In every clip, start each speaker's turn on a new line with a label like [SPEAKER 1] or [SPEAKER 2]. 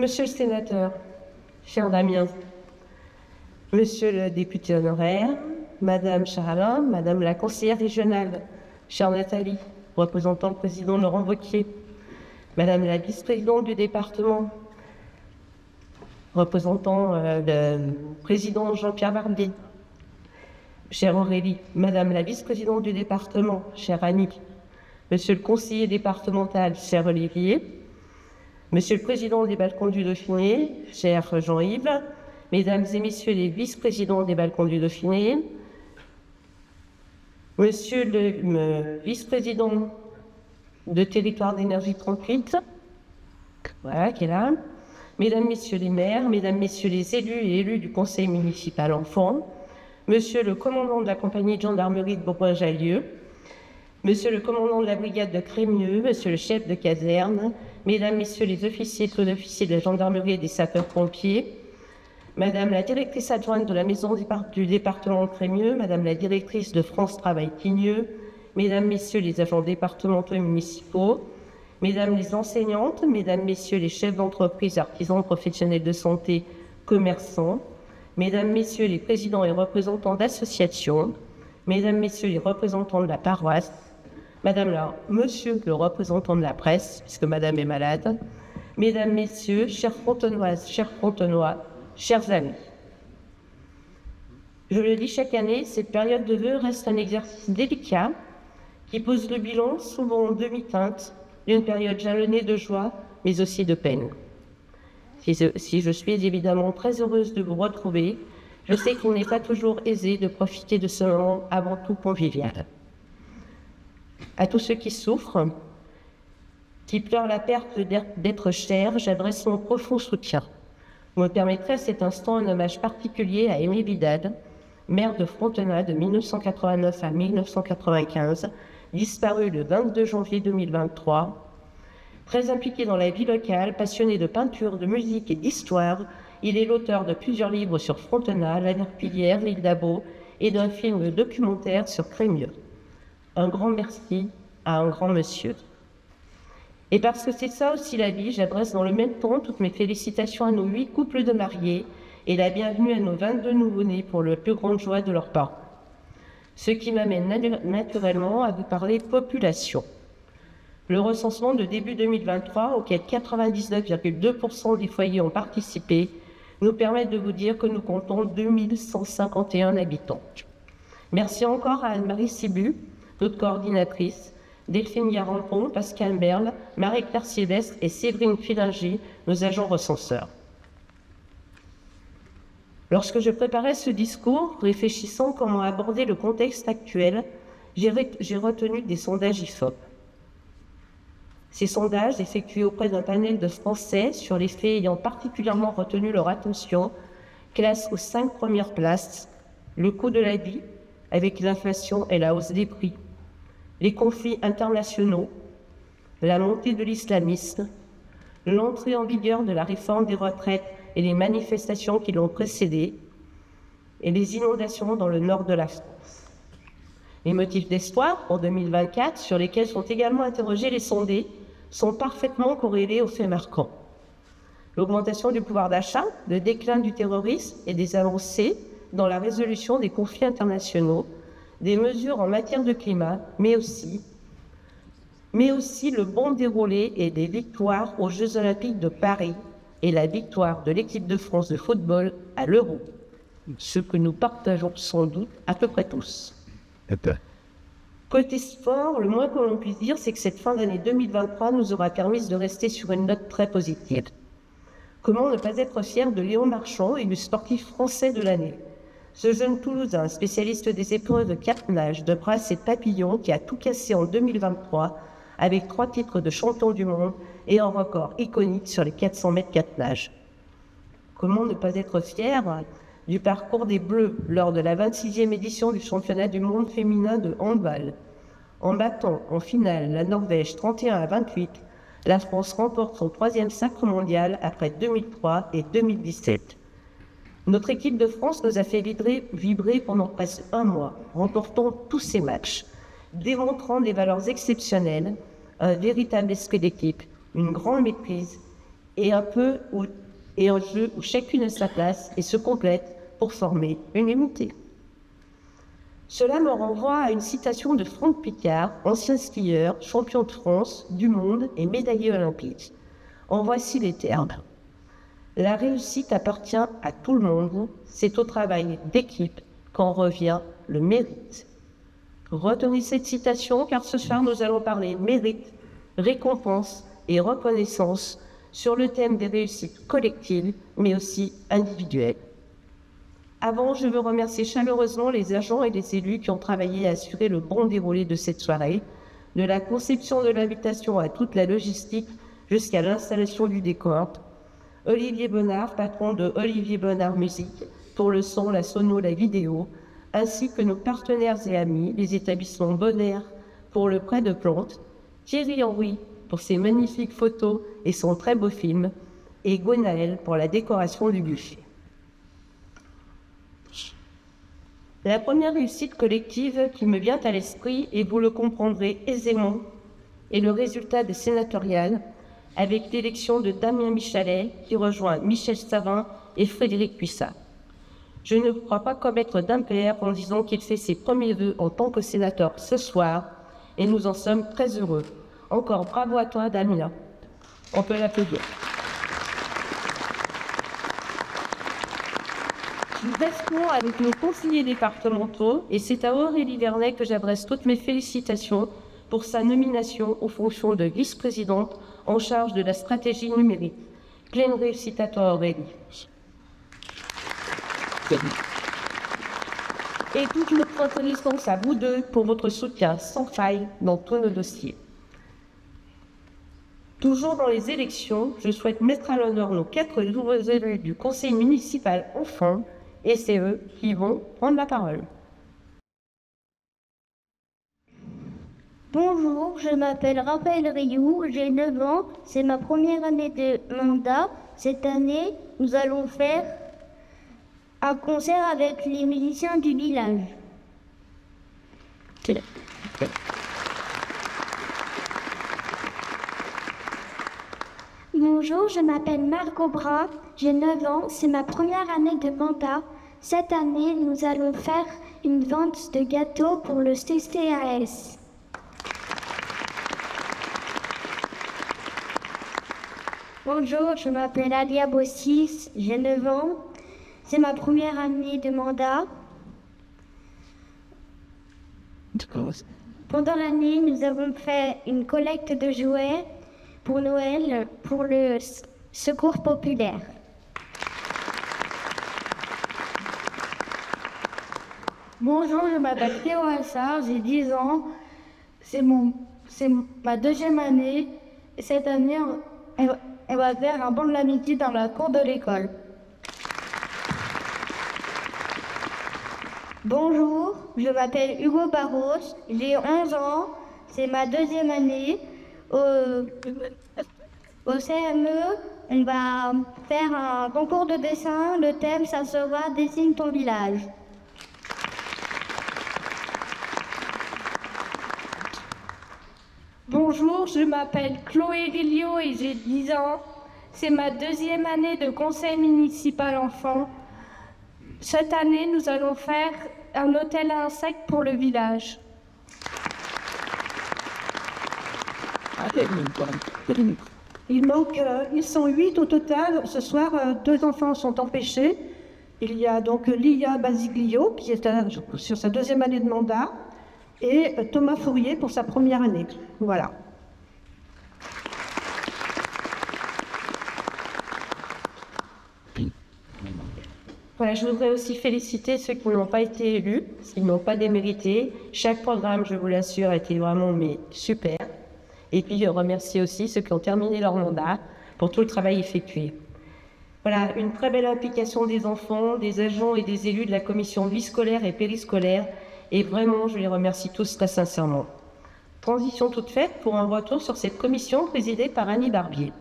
[SPEAKER 1] Monsieur le sénateur, cher Damien, monsieur le député honoraire, madame Charalin, madame la conseillère régionale, chère Nathalie, représentant le président Laurent Wauquiez, madame la vice-présidente du département, représentant le président Jean-Pierre Barbier, chère Aurélie, madame la vice-présidente du département, chère Annie, monsieur le conseiller départemental, cher Olivier, monsieur le président des balcons du Dauphiné, cher Jean-Yves, mesdames et messieurs les vice-présidents des balcons du Dauphiné, monsieur le vice-président de Territoire d'énergie 38, voilà, qui est là, mesdames, messieurs les maires, mesdames, messieurs les élus et élus du conseil municipal enfant, monsieur le commandant de la compagnie de gendarmerie de Bourgoin-Jallieu, monsieur le commandant de la brigade de Crémieux, monsieur le chef de caserne, mesdames, messieurs les officiers et sous-officiers de la gendarmerie et des sapeurs-pompiers, madame la directrice adjointe de la maison du département de Crémieux, madame la directrice de France Travail Quigneux, mesdames, messieurs les agents départementaux et municipaux, mesdames les enseignantes, mesdames, messieurs les chefs d'entreprise, artisans, professionnels de santé, commerçants, mesdames, messieurs les présidents et représentants d'associations, mesdames, messieurs les représentants de la paroisse, monsieur le représentant de la presse, puisque madame est malade, mesdames, messieurs, chères Frontenoises, chers Frontenois, chers amis. Je le dis chaque année, cette période de vœux reste un exercice délicat qui pose le bilan, souvent en demi-teinte, d'une période jalonnée de joie, mais aussi de peine. Si je suis évidemment très heureuse de vous retrouver, je sais qu'il n'est pas toujours aisé de profiter de ce moment avant tout convivial. À tous ceux qui souffrent, qui pleurent la perte d'être chers, j'adresse mon profond soutien. Vous me permettrez à cet instant un hommage particulier à Aimé Vidal, maire de Frontenoy de 1989 à 1995, disparu le 22 janvier 2023. Très impliqué dans la vie locale, passionné de peinture, de musique et d'histoire, il est l'auteur de plusieurs livres sur Frontenoy, la Verpillière, l'île d'Abo et d'un film documentaire sur Crémieux. Un grand merci à un grand monsieur. Et parce que c'est ça aussi la vie, j'adresse dans le même temps toutes mes félicitations à nos 8 couples de mariés et la bienvenue à nos 22 nouveau-nés pour la plus grande joie de leurs parents. Ce qui m'amène naturellement à vous parler population. Le recensement de début 2023, auquel 99,2% des foyers ont participé, nous permet de vous dire que nous comptons 2151 habitants. Merci encore à Anne-Marie Sibu, notre coordinatrice, Delphine Garanton, Pascal Merle, Marie-Claire Sylvestre et Séverine Filinger, nos agents recenseurs. Lorsque je préparais ce discours, réfléchissant comment aborder le contexte actuel, j'ai retenu des sondages IFOP. Ces sondages, effectués auprès d'un panel de Français sur les faits ayant particulièrement retenu leur attention, classent aux 5 premières places le coût de la vie, avec l'inflation et la hausse des prix, les conflits internationaux, la montée de l'islamisme, l'entrée en vigueur de la réforme des retraites et les manifestations qui l'ont précédée, et les inondations dans le nord de la France. Les motifs d'espoir pour 2024, sur lesquels sont également interrogés les sondés, sont parfaitement corrélés aux faits marquants. L'augmentation du pouvoir d'achat, le déclin du terrorisme et des avancées dans la résolution des conflits internationaux, des mesures en matière de climat, mais aussi le bon déroulé et des victoires aux Jeux Olympiques de Paris et la victoire de l'équipe de France de football à l'Euro, ce que nous partageons sans doute à peu près tous. Côté sport, le moins que l'on puisse dire, c'est que cette fin d'année 2023 nous aura permis de rester sur une note très positive. Comment ne pas être fier de Léon Marchand, élu sportif français de l'année? Ce jeune Toulousain, spécialiste des épreuves de cap-nage, de brasse et de papillon, qui a tout cassé en 2023, avec 3 titres de champion du monde et un record iconique sur les 400 mètres cap-nage. Comment ne pas être fier du parcours des Bleus lors de la 26e édition du championnat du monde féminin de handball? En battant en finale la Norvège 31-28, la France remporte son 3e sacre mondial après 2003 et 2017. Notre équipe de France nous a fait vibrer pendant presque un mois, remportant tous ces matchs, démontrant des valeurs exceptionnelles, un véritable esprit d'équipe, une grande maîtrise et un jeu où chacune a sa place et se complète pour former une unité. Cela me renvoie à une citation de Franck Picard, ancien skieur, champion de France, du monde et médaillé olympique. En voici les termes. La réussite appartient à tout le monde, c'est au travail d'équipe qu'en revient le mérite. Retenez cette citation car ce soir nous allons parler mérite, récompense et reconnaissance sur le thème des réussites collectives mais aussi individuelles. Avant, je veux remercier chaleureusement les agents et les élus qui ont travaillé à assurer le bon déroulé de cette soirée, de la conception de l'invitation à toute la logistique jusqu'à l'installation du décor. Olivier Bonnard, patron de Olivier Bonnard Musique, pour le son, la sono, la vidéo, ainsi que nos partenaires et amis, les établissements Bonnaire pour le prêt de plantes, Thierry Henry pour ses magnifiques photos et son très beau film, et Gwenaël pour la décoration du buffet. La première réussite collective qui me vient à l'esprit, et vous le comprendrez aisément, est le résultat des sénatoriales, avec l'élection de Damien Michalet, qui rejoint Michel Savin et Frédéric Puissat. Je ne crois pas commettre d'impair en disant qu'il fait ses premiers vœux en tant que sénateur ce soir, et nous en sommes très heureux. Encore bravo à toi, Damien. On peut l'applaudir. Nous restons avec nos conseillers départementaux et c'est à Aurélie Vernet que j'adresse toutes mes félicitations pour sa nomination aux fonctions de vice-présidente en charge de la stratégie numérique. Pleine réussite à toi, Aurélie. Et toute notre reconnaissance à vous deux pour votre soutien sans faille dans tous nos dossiers. Toujours dans les élections, je souhaite mettre à l'honneur nos 4 nouveaux élus du conseil municipal enfants, et c'est eux qui vont prendre la parole.
[SPEAKER 2] Bonjour, je m'appelle Raphaël Rioux, j'ai 9 ans, c'est ma première année de mandat. Cette année, nous allons faire un concert avec les musiciens du village. Bonjour, je m'appelle Margot Brun, j'ai 9 ans, c'est ma première année de mandat. Cette année, nous allons faire une vente de gâteaux pour le CCAS. Bonjour, je m'appelle Alia Bossis, j'ai 9 ans, c'est ma première année de mandat. Pendant l'année, nous avons fait une collecte de jouets pour Noël, pour le secours populaire.
[SPEAKER 3] Bonjour, je m'appelle Théo Assard, j'ai 10 ans. C'est ma 2e année. Et cette année, on va faire un banc de l'amitié dans la cour de l'école.
[SPEAKER 2] Bonjour, je m'appelle Hugo Barros, j'ai 11 ans. C'est ma 2e année. Au CME, on va faire un concours de dessin. Le thème, ça sera « Dessine ton village ».
[SPEAKER 3] Bonjour, je m'appelle Chloé Lilio et j'ai 10 ans. C'est ma 2e année de conseil municipal enfant. Cette année, nous allons faire un hôtel à insectes pour le village.
[SPEAKER 4] Ils sont 8 au total. Ce soir, 2 enfants sont empêchés. Il y a donc Lia Basiglio, qui est sur sa 2e année de mandat, et Thomas Fourier pour sa 1re année. Voilà.
[SPEAKER 1] Voilà, je voudrais aussi féliciter ceux qui n'ont pas été élus, s'ils n'ont pas démérité. Chaque programme, je vous l'assure, a été vraiment super. Et puis remercier aussi ceux qui ont terminé leur mandat pour tout le travail effectué. Voilà, une très belle implication des enfants, des agents et des élus de la commission vie scolaire et périscolaire. Et vraiment, je les remercie tous très sincèrement. Transition toute faite pour un retour sur cette commission présidée par Annie Barbier.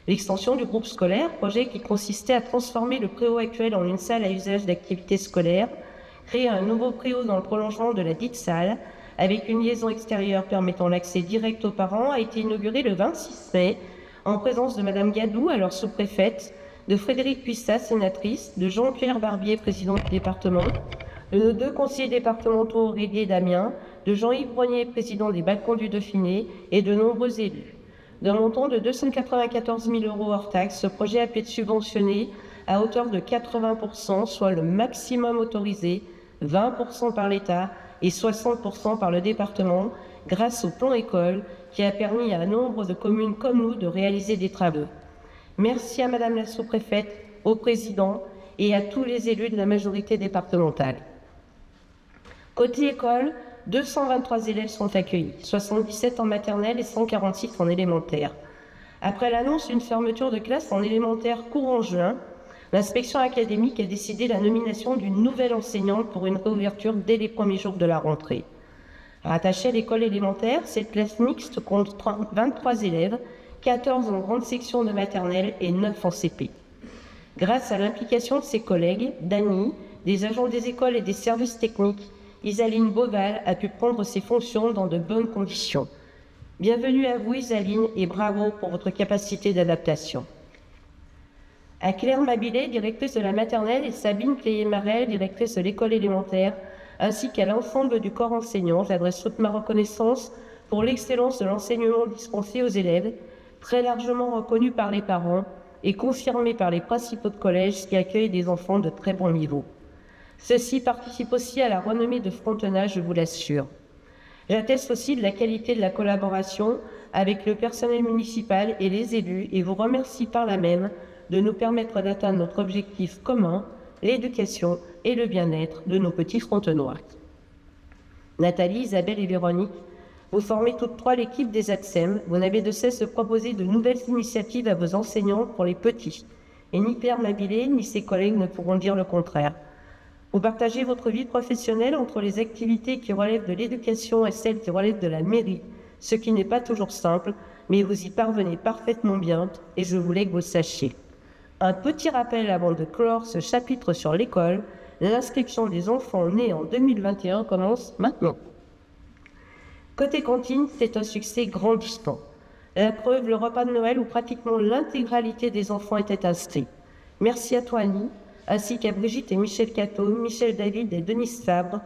[SPEAKER 1] L'extension du groupe scolaire, projet qui consistait à transformer le préau actuel en une salle à usage d'activités scolaires, créer un nouveau préau dans le prolongement de la dite salle, avec une liaison extérieure permettant l'accès direct aux parents, a été inaugurée le 26 mai en présence de Madame Gadou, alors sous-préfète, de Frédéric Puissat, sénatrice, de Jean-Pierre Barbier, président du département, de nos 2 conseillers départementaux Aurélie et Damien, de Jean-Yves Brognier, président des Balcons du Dauphiné, et de nombreux élus. D'un montant de 294 000 € hors taxes, ce projet a pu être subventionné à hauteur de 80%, soit le maximum autorisé, 20% par l'État et 60% par le département, grâce au plan école qui a permis à un nombre de communes comme nous de réaliser des travaux. Merci à Madame la sous-préfète, au président et à tous les élus de la majorité départementale. Côté école, 223 élèves sont accueillis, 77 en maternelle et 146 en élémentaire. Après l'annonce d'une fermeture de classe en élémentaire courant juin, l'inspection académique a décidé la nomination d'une nouvelle enseignante pour une réouverture dès les premiers jours de la rentrée. Rattachée à l'école élémentaire, cette classe mixte compte 23 élèves, 14 en grande section de maternelle et 9 en CP. Grâce à l'implication de ses collègues, d'Annie, des agents des écoles et des services techniques, Isaline Beauval a pu prendre ses fonctions dans de bonnes conditions. Bienvenue à vous Isaline et bravo pour votre capacité d'adaptation. À Claire Mabilet, directrice de la maternelle, et Sabine Cléé-Marel, directrice de l'école élémentaire, ainsi qu'à l'ensemble du corps enseignant, j'adresse toute ma reconnaissance pour l'excellence de l'enseignement dispensé aux élèves, très largement reconnu par les parents et confirmé par les principaux de collèges qui accueillent des enfants de très bon niveau. Ceci participe aussi à la renommée de Frontenac, je vous l'assure. J'atteste aussi de la qualité de la collaboration avec le personnel municipal et les élus et vous remercie par là même de nous permettre d'atteindre notre objectif commun, l'éducation et le bien-être de nos petits Frontenois. Nathalie, Isabelle et Véronique, vous formez toutes 3 l'équipe des ATSEM. Vous n'avez de cesse de proposer de nouvelles initiatives à vos enseignants pour les petits. Et ni Claire Mabilet ni ses collègues ne pourront dire le contraire. Vous partagez votre vie professionnelle entre les activités qui relèvent de l'éducation et celles qui relèvent de la mairie, ce qui n'est pas toujours simple, mais vous y parvenez parfaitement bien et je voulais que vous le sachiez. Un petit rappel avant de clore ce chapitre sur l'école, l'inscription des enfants nés en 2021 commence maintenant. Côté cantine, c'est un succès grandissant. La preuve, le repas de Noël où pratiquement l'intégralité des enfants étaient inscrits. Merci à toi Annie, ainsi qu'à Brigitte et Michel Cateau, Michel David et Denise Fabre,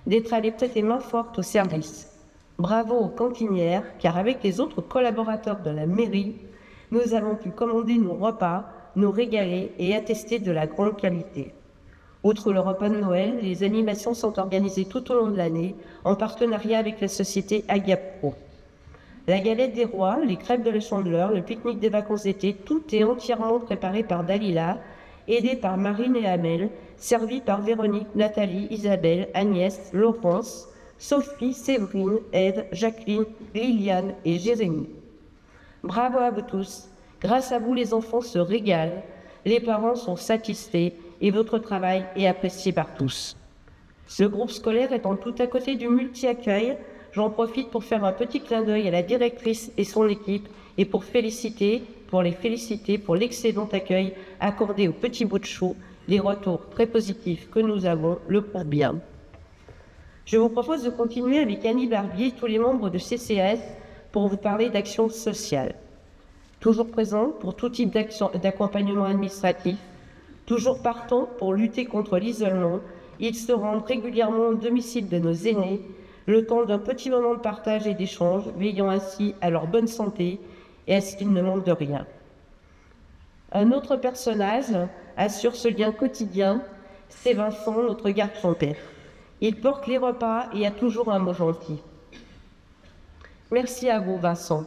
[SPEAKER 1] d'être allés prêter main forte au service. Bravo aux cantinières, car avec les autres collaborateurs de la mairie, nous avons pu commander nos repas, nous régaler et attester de la grande qualité. Outre le repas de Noël, les animations sont organisées tout au long de l'année, en partenariat avec la société Agapro. La galette des rois, les crêpes de la Chandeleur, le pique-nique des vacances d'été, tout est entièrement préparé par Dalila, aidé par Marine et Amel, servi par Véronique, Nathalie, Isabelle, Agnès, Laurence, Sophie, Séverine, Ève, Jacqueline, Liliane et Jérémie. Bravo à vous tous. Grâce à vous, les enfants se régalent, les parents sont satisfaits et votre travail est apprécié par tous. Le groupe scolaire étant tout à côté du multi-accueil, j'en profite pour faire un petit clin d'œil à la directrice et son équipe et pour les féliciter pour l'excellent accueil accordé aux petits bouts de chou, les retours très positifs que nous avons le prouvent bien. Je vous propose de continuer avec Annie Barbier et tous les membres de CCAS pour vous parler d'action sociale. Toujours présent pour tout type d'accompagnement administratif, toujours partant pour lutter contre l'isolement, ils se rendent régulièrement au domicile de nos aînés, le temps d'un petit moment de partage et d'échange, veillant ainsi à leur bonne santé et à ce qu'ils ne manquent de rien. Un autre personnage assure ce lien quotidien, c'est Vincent, notre garde-champêtre. Il porte les repas et a toujours un mot gentil. Merci à vous, Vincent.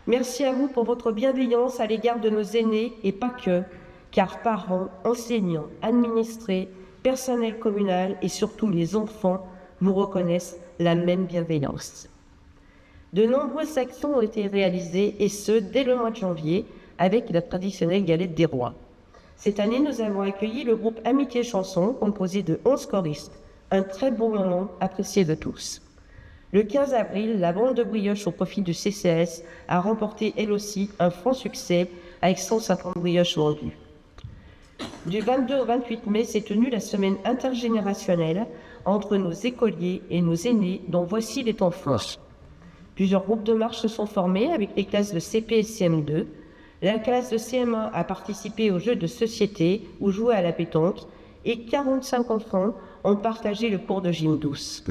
[SPEAKER 1] Merci à vous pour votre bienveillance à l'égard de nos aînés et pas que, car parents, enseignants, administrés, personnel communal et surtout les enfants vous reconnaissent la même bienveillance. De nombreuses actions ont été réalisées et ce, dès le mois de janvier, avec la traditionnelle galette des rois. Cette année, nous avons accueilli le groupe Amitié Chanson, composé de 11 choristes, un très beau moment apprécié de tous. Le 15 avril, la vente de brioches au profit du CCAS a remporté elle aussi un franc succès avec 150 brioches vendues. Du 22 au 28 mai s'est tenue la semaine intergénérationnelle entre nos écoliers et nos aînés dont voici les temps forts. Plusieurs groupes de marche se sont formés avec les classes de CP et CM2, La classe de CM1 a participé aux jeux de société ou joué à la pétanque et 45 enfants ont partagé le cours de gym douce.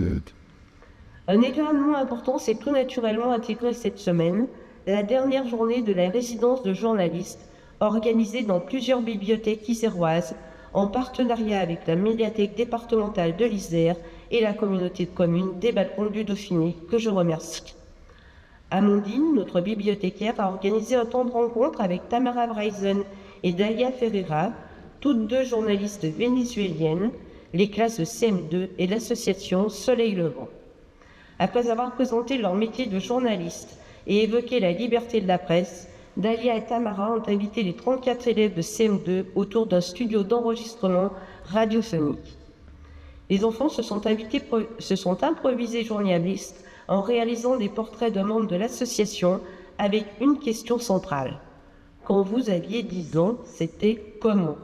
[SPEAKER 1] Un événement important s'est tout naturellement intégré cette semaine, la dernière journée de la résidence de journalistes organisée dans plusieurs bibliothèques iséroises en partenariat avec la médiathèque départementale de l'Isère et la communauté de communes des Balcons du Dauphiné, que je remercie. Amandine, notre bibliothécaire, a organisé un temps de rencontre avec Tamara Breisen et Dalia Ferreira, toutes deux journalistes vénézuéliennes, les classes de CM2 et l'association Soleil Levant. Après avoir présenté leur métier de journaliste et évoqué la liberté de la presse, Dalia et Tamara ont invité les 34 élèves de CM2 autour d'un studio d'enregistrement radiophonique. Les enfants se sont improvisés journalistes en réalisant des portraits de membres de l'association avec une question centrale. Quand vous aviez 10 ans, c'était comment?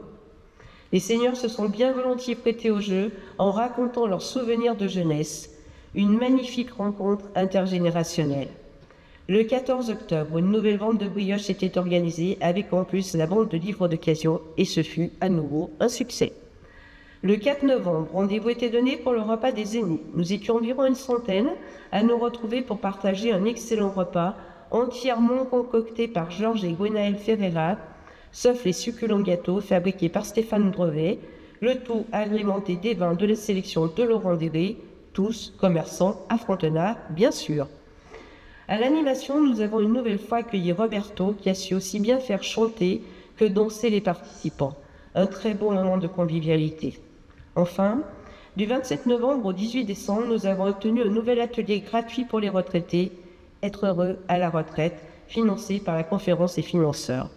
[SPEAKER 1] Les seniors se sont bien volontiers prêtés au jeu en racontant leurs souvenirs de jeunesse. Une magnifique rencontre intergénérationnelle. Le 14 octobre, une nouvelle vente de brioches était organisée avec en plus la vente de livres d'occasion et ce fut à nouveau un succès. Le 4 novembre, rendez-vous était donné pour le repas des aînés. Nous étions environ une centaine à nous retrouver pour partager un excellent repas entièrement concocté par Georges et Gwenaël Ferreira, sauf les succulents gâteaux fabriqués par Stéphane Brevet, le tout agrémenté des vins de la sélection de Laurent Déré, tous commerçants à Frontenat, bien sûr. À l'animation, nous avons une nouvelle fois accueilli Roberto, qui a su aussi bien faire chanter que danser les participants. Un très beau moment de convivialité. Enfin, du 27 novembre au 18 décembre, nous avons obtenu un nouvel atelier gratuit pour les retraités, Être heureux à la retraite, financé par la conférence des financeurs.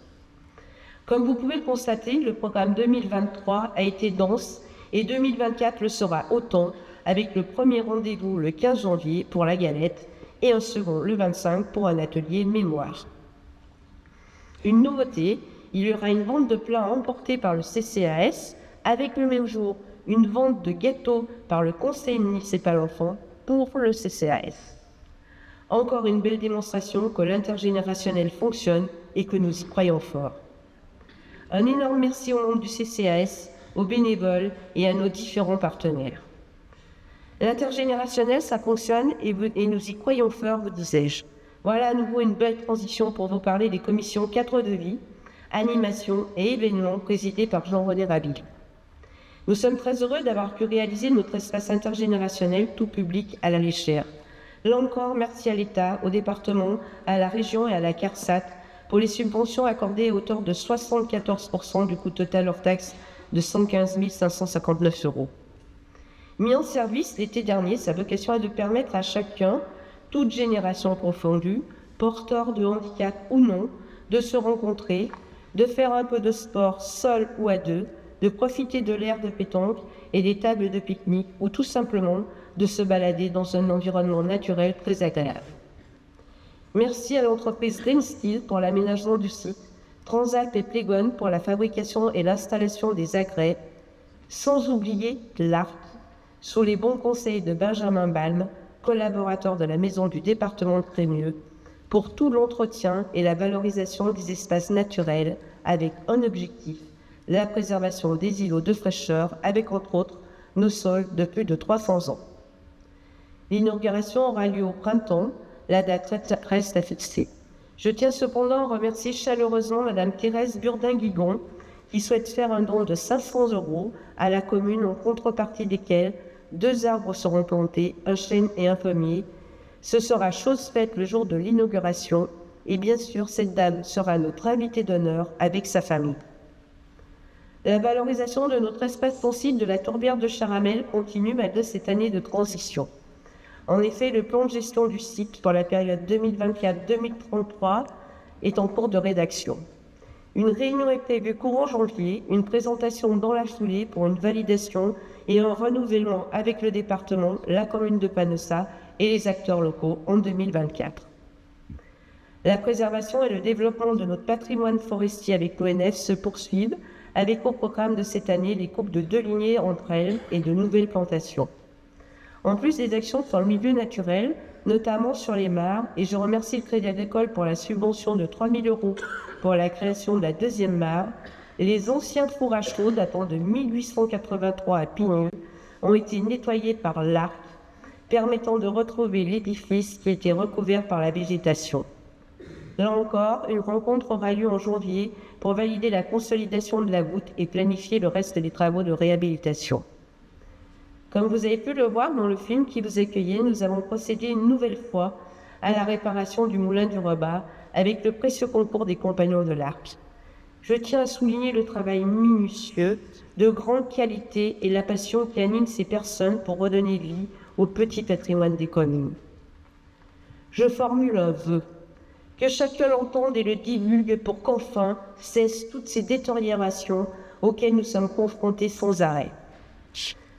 [SPEAKER 1] Comme vous pouvez le constater, le programme 2023 a été dense et 2024 le sera autant, avec le premier rendez-vous le 15 janvier pour la galette et un second le 25 pour un atelier mémoire. Une nouveauté, il y aura une vente de plats emportés par le CCAS, avec le même jour une vente de gâteaux par le conseil municipal enfant pour le CCAS. Encore une belle démonstration que l'intergénérationnel fonctionne et que nous y croyons fort. Un énorme merci au monde du CCAS, aux bénévoles et à nos différents partenaires. L'intergénérationnel, ça fonctionne et nous y croyons fort, vous disais-je. Voilà à nouveau une belle transition pour vous parler des commissions 4 de vie, animation et événements présidées par Jean-René Rabille. Nous sommes très heureux d'avoir pu réaliser notre espace intergénérationnel tout public à la Léchère. Là encore, merci à l'État, au département, à la région et à la CARSAT pour les subventions accordées à hauteur de 74% du coût total hors taxe de 115 559 €. Mis en service l'été dernier, sa vocation est de permettre à chacun, toute génération confondue, porteur de handicap ou non, de se rencontrer, de faire un peu de sport seul ou à deux, de profiter de l'air de pétanque et des tables de pique-nique ou tout simplement de se balader dans un environnement naturel très agréable. Merci à l'entreprise Greensteel pour l'aménagement du site, Transalp et Plégon pour la fabrication et l'installation des agrès, sans oublier l'ARC, sous les bons conseils de Benjamin Balme, collaborateur de la Maison du département de Crémieux, pour tout l'entretien et la valorisation des espaces naturels avec un objectif, la préservation des îlots de fraîcheur avec entre autres nos sols de plus de 300 ans. L'inauguration aura lieu au printemps, la date reste à fixer. Je tiens cependant à remercier chaleureusement Madame Thérèse Burdin-Guigon qui souhaite faire un don de 500 € à la commune en contrepartie desquels 2 arbres seront plantés, un chêne et un pommier. Ce sera chose faite le jour de l'inauguration et bien sûr cette dame sera notre invitée d'honneur avec sa famille. La valorisation de notre espace sensible de la tourbière de Charamel continue malgré cette année de transition. En effet, le plan de gestion du site pour la période 2024-2033 est en cours de rédaction. Une réunion est prévue courant janvier, une présentation dans la foulée pour une validation et un renouvellement avec le département, la commune de Panossa et les acteurs locaux en 2024. La préservation et le développement de notre patrimoine forestier avec l'ONF se poursuivent avec au programme de cette année les coupes de 2 lignées entre elles et de nouvelles plantations. En plus des actions sur le milieu naturel, notamment sur les mares, et je remercie le Crédit Agricole pour la subvention de 3 000 € pour la création de la deuxième mare, les anciens fours à chaux datant de 1883 à Pigneux ont été nettoyés par l'arc, permettant de retrouver l'édifice qui était recouvert par la végétation. Là encore, une rencontre aura lieu en janvier pour valider la consolidation de la voûte et planifier le reste des travaux de réhabilitation. Comme vous avez pu le voir dans le film qui vous accueillait, nous avons procédé une nouvelle fois à la réparation du moulin du Rebat avec le précieux concours des compagnons de l'Arc. Je tiens à souligner le travail minutieux, de grande qualité et la passion qui anime ces personnes pour redonner vie au petit patrimoine des communes. Je formule un vœu, que chacun l'entende et le divulgue pour qu'enfin cessent toutes ces détériorations auxquelles nous sommes confrontés sans arrêt.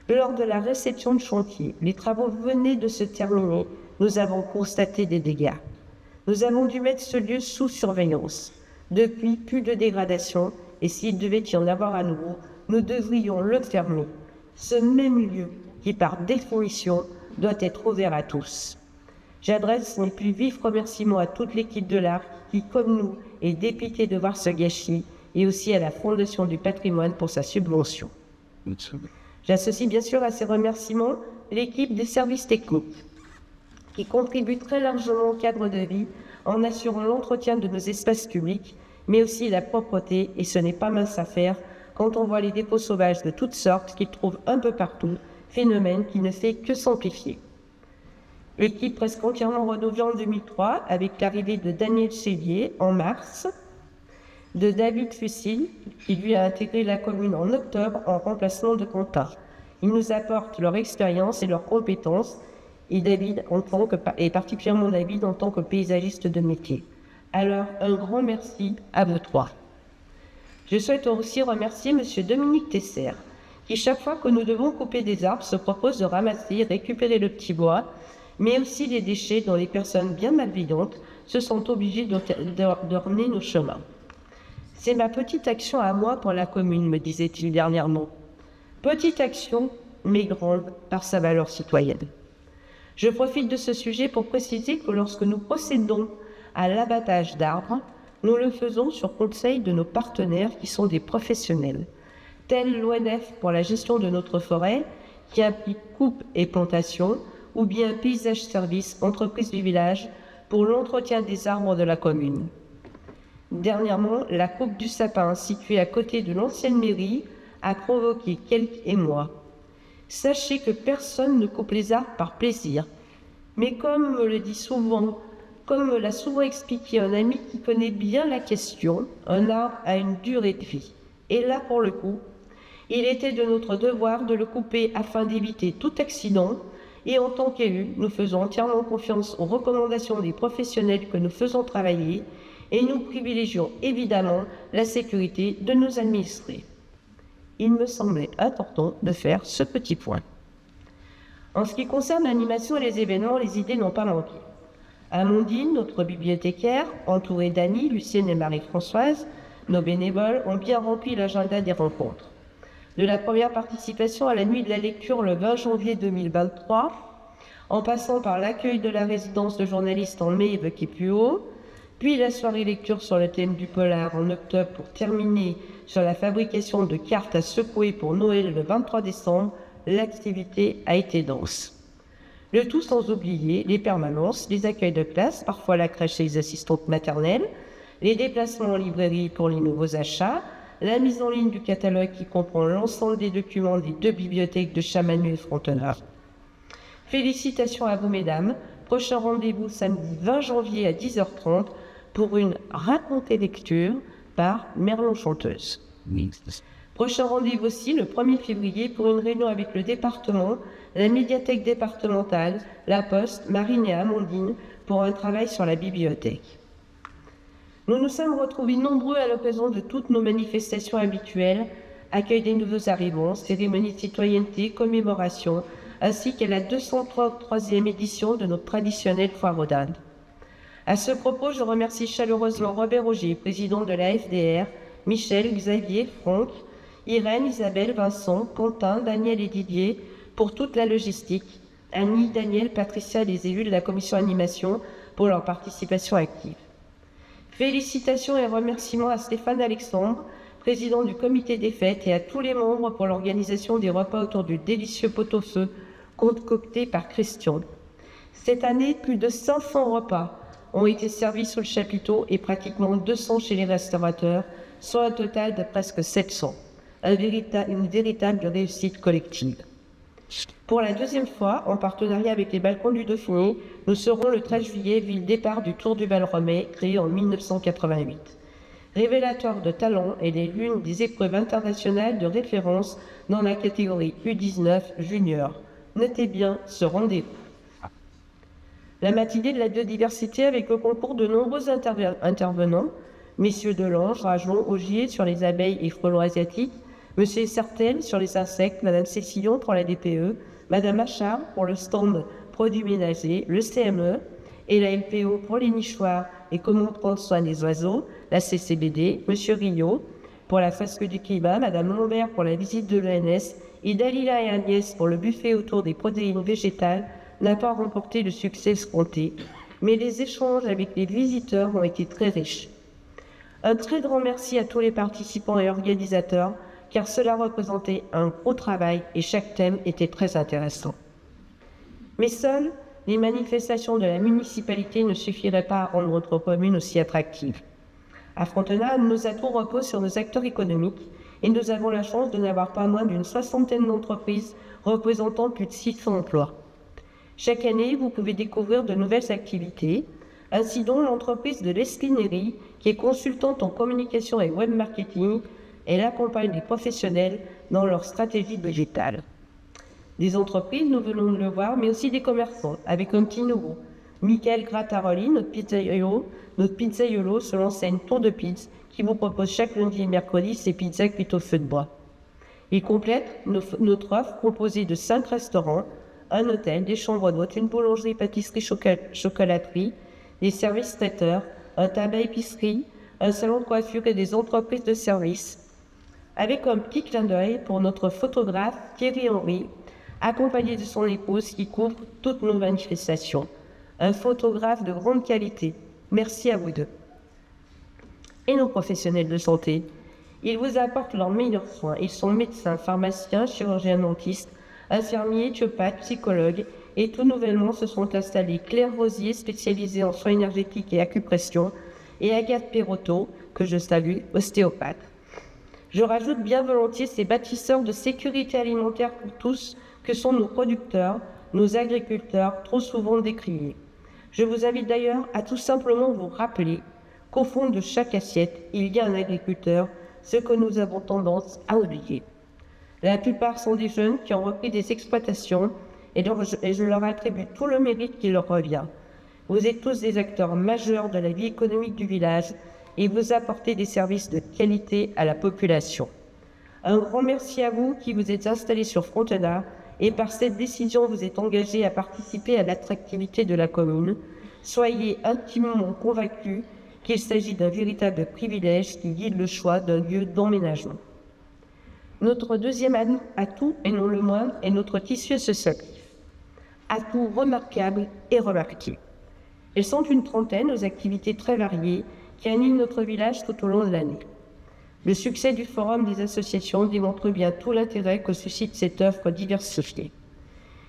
[SPEAKER 1] Lors de la réception de chantier, les travaux venaient de se terminer, nous avons constaté des dégâts. Nous avons dû mettre ce lieu sous surveillance. Depuis, plus de dégradation, et s'il devait y en avoir à nouveau, nous devrions le fermer. Ce même lieu, qui par définition doit être ouvert à tous. J'adresse mes plus vifs remerciements à toute l'équipe de l'Arc qui, comme nous, est dépitée de voir ce gâchis, et aussi à la Fondation du patrimoine pour sa subvention. J'associe bien sûr à ces remerciements l'équipe des services techniques, qui contribue très largement au cadre de vie en assurant l'entretien de nos espaces publics, mais aussi la propreté, et ce n'est pas mince à faire quand on voit les dépôts sauvages de toutes sortes qu'ils trouvent un peu partout, phénomène qui ne fait que s'amplifier. L'équipe presque entièrement renouvelée en 2003 avec l'arrivée de Daniel Chélier en mars, de David Fusil, qui lui a intégré la commune en octobre en remplacement de Quentin. Ils nous apportent leur expérience et leurs compétences, et particulièrement David en tant que paysagiste de métier. Alors, un grand merci à vous trois. Je souhaite aussi remercier M. Dominique Tesser, qui chaque fois que nous devons couper des arbres se propose de ramasser et récupérer le petit bois, mais aussi les déchets dont les personnes bien malveillantes se sont obligées d'orner nos chemins. C'est ma petite action à moi pour la commune, me disait-il dernièrement. Petite action, mais grande par sa valeur citoyenne. Je profite de ce sujet pour préciser que lorsque nous procédons à l'abattage d'arbres, nous le faisons sur conseil de nos partenaires qui sont des professionnels, tels l'ONF pour la gestion de notre forêt, qui implique coupe et plantation, ou bien Paysage Service, entreprise du village, pour l'entretien des arbres de la commune. Dernièrement, la coupe du sapin, située à côté de l'ancienne mairie, a provoqué quelques émois. Sachez que personne ne coupe les arbres par plaisir, mais comme me le dit souvent, comme me l'a souvent expliqué un ami qui connaît bien la question, un arbre a une durée de vie. Et là, pour le coup, il était de notre devoir de le couper afin d'éviter tout accident, et en tant qu'élus, nous faisons entièrement confiance aux recommandations des professionnels que nous faisons travailler, et nous privilégions évidemment la sécurité de nos administrés. Il me semblait important de faire ce petit point. En ce qui concerne l'animation et les événements, les idées n'ont pas manqué. Amandine, notre bibliothécaire, entourée d'Annie, Lucienne et Marie-Françoise, nos bénévoles ont bien rempli l'agenda des rencontres. De la première participation à la nuit de la lecture le 20 janvier 2023, en passant par l'accueil de la résidence de journalistes en mai évoqué plus haut, puis la soirée lecture sur le thème du polar en octobre pour terminer sur la fabrication de cartes à secouer pour Noël le 23 décembre, l'activité a été dense. Le tout sans oublier les permanences, les accueils de classe, parfois la crèche et les assistantes maternelles, les déplacements en librairie pour les nouveaux achats, la mise en ligne du catalogue qui comprend l'ensemble des documents des deux bibliothèques de Chamanu et Frontenard. Félicitations à vous, mesdames. Prochain rendez-vous samedi 20 janvier à 10h30 pour une racontée lecture par Merlon Chanteuse. Prochain rendez-vous aussi le 1er février pour une réunion avec le département, la médiathèque départementale, la Poste, Marine et Amandine pour un travail sur la bibliothèque. Nous nous sommes retrouvés nombreux à l'occasion de toutes nos manifestations habituelles, accueil des nouveaux arrivants, cérémonie de citoyenneté, commémoration, ainsi qu'à la 233e édition de notre traditionnelle foire aux dindes. À ce propos, je remercie chaleureusement Robert Augier, président de la FDR, Michel, Xavier, Franck, Irène, Isabelle, Vincent, Quentin, Daniel et Didier pour toute la logistique, Annie, Daniel, Patricia et les élus de la commission animation pour leur participation active. Félicitations et remerciements à Stéphane Alexandre, président du comité des fêtes, et à tous les membres pour l'organisation des repas autour du délicieux pot-au-feu concocté par Christian. Cette année, plus de 500 repas ont été servis sous le chapiteau et pratiquement 200 chez les restaurateurs, soit un total de presque 700. Une véritable réussite collective. Pour la deuxième fois, en partenariat avec les Balcons du Dauphiné, nous serons le 13 juillet, ville départ du Tour du Val-Romey, créé en 1988. Révélateur de talent, elle est l'une des épreuves internationales de référence dans la catégorie U19 junior. Notez bien ce rendez-vous. La matinée de la biodiversité avec le concours de nombreux intervenants, messieurs Delange, Rajon, Augier sur les abeilles et frelons asiatiques, monsieur Sartel sur les insectes, madame Cécillon pour la DPE, madame Achard pour le stand produits ménagers, le CME et la LPO pour les nichoirs et comment prendre soin des oiseaux, la CCBD, monsieur Rio pour la fresque du climat, madame Lombert pour la visite de l'ENS et Dalila et Agnès pour le buffet autour des protéines végétales n'a pas remporté le succès escompté, mais les échanges avec les visiteurs ont été très riches. Un très grand merci à tous les participants et organisateurs, car cela représentait un gros travail et chaque thème était très intéressant. Mais seules les manifestations de la municipalité ne suffiraient pas à rendre notre commune aussi attractive. À Frontenac, nos atouts reposent sur nos acteurs économiques et nous avons la chance de n'avoir pas moins d'une 60aine d'entreprises représentant plus de 600 emplois. Chaque année, vous pouvez découvrir de nouvelles activités. Ainsi donc, l'entreprise de l'Esquinerie, qui est consultante en communication et web marketing, elle accompagne les professionnels dans leur stratégie végétale. Des entreprises, nous venons de le voir, mais aussi des commerçants, avec un petit nouveau. Michael Grattaroli, notre pizzaiolo sur l'enseigne Tour de Pizza, qui vous propose chaque lundi et mercredi ses pizzas cuites au feu de bois. Il complète notre offre composée de 5 restaurants, un hôtel, des chambres d'hôtes, une boulangerie, pâtisserie, chocolaterie, des services traiteurs, un tabac-épicerie, un salon de coiffure et des entreprises de services, avec un petit clin d'œil pour notre photographe Thierry Henry, accompagné de son épouse qui couvre toutes nos manifestations. Un photographe de grande qualité. Merci à vous deux. Et nos professionnels de santé, ils vous apportent leurs meilleurs soins. Ils sont médecins, pharmaciens, chirurgiens dentistes, infirmiers, éthiopathes, psychologues, et tout nouvellement se sont installés Claire Rosier, spécialisée en soins énergétiques et acupression, et Agathe Perrotto, que je salue, ostéopathe. Je rajoute bien volontiers ces bâtisseurs de sécurité alimentaire pour tous que sont nos producteurs, nos agriculteurs, trop souvent décriés. Je vous invite d'ailleurs à tout simplement vous rappeler qu'au fond de chaque assiette, il y a un agriculteur, ce que nous avons tendance à oublier. La plupart sont des jeunes qui ont repris des exploitations et je leur attribue tout le mérite qui leur revient. Vous êtes tous des acteurs majeurs de la vie économique du village et vous apportez des services de qualité à la population. Un grand merci à vous qui vous êtes installés sur Frontenac et par cette décision vous êtes engagés à participer à l'attractivité de la commune. Soyez intimement convaincus qu'il s'agit d'un véritable privilège qui guide le choix d'un lieu d'emménagement. Notre deuxième atout, et non le moindre, est notre tissu associatif. Atout remarquable et remarqué. Elles sont une trentaine aux activités très variées qui animent notre village tout au long de l'année. Le succès du Forum des associations démontre bien tout l'intérêt que suscite cette offre diversifiée.